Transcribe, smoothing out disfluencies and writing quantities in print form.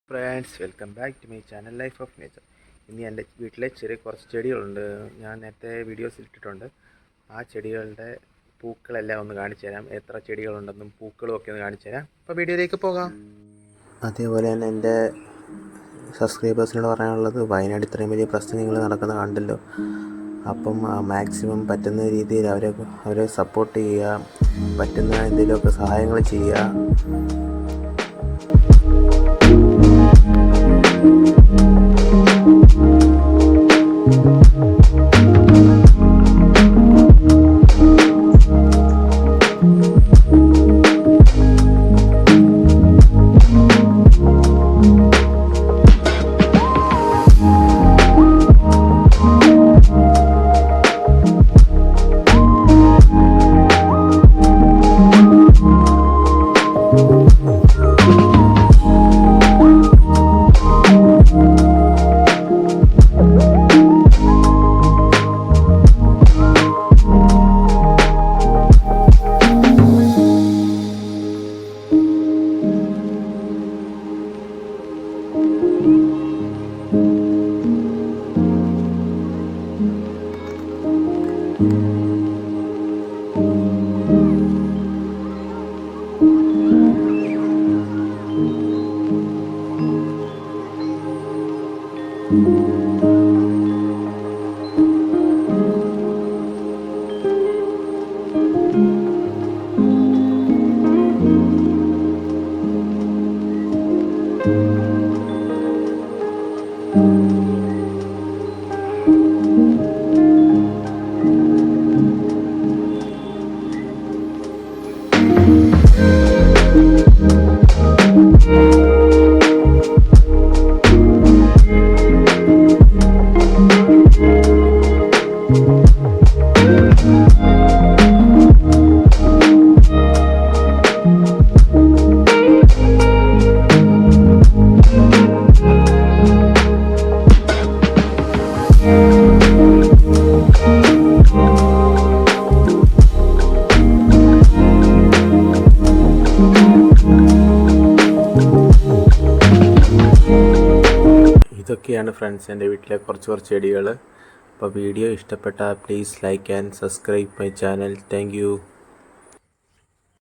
Friends, welcome back to my channel life of nature. ഇനി എൻ്റെ വീട്ടിലെ കുറച്ച് ചെടികളുണ്ട്. ഞാൻ നേരത്തെ വീഡിയോസ് ഇട്ടിട്ടുണ്ട്. ആ ചെടികളുടെ പൂക്കളെല്ലാം ഒന്ന് കാണിച്ചു തരാം. എത്ര ചെടികളുണ്ടെന്നും പൂക്കളും ഒക്കെ ഒന്ന് കാണിച്ചു തരാം. അപ്പോൾ വീഡിയോയിലേക്ക് പോകാം. അതേപോലെ തന്നെ എൻ്റെ സബ്സ്ക്രൈബേഴ്സിനോട് പറയാനുള്ളത്, വയനാട് ഇത്രയും വലിയ പ്രശ്നങ്ങൾ നടക്കുന്ന കണ്ടല്ലോ. അപ്പം മാക്സിമം പറ്റുന്ന രീതിയിൽ അവരെ സപ്പോർട്ട് ചെയ്യുക, പറ്റുന്ന എന്തെങ്കിലുമൊക്കെ സഹായങ്ങൾ ചെയ്യുക. ഇതൊക്കെയാണ് ഫ്രണ്ട്സ് എൻ്റെ വീട്ടിലെ കുറച്ച് ചെടികൾ. അപ്പോൾ വീഡിയോ ഇഷ്ടപ്പെട്ടാൽ please like and subscribe my channel. Thank you.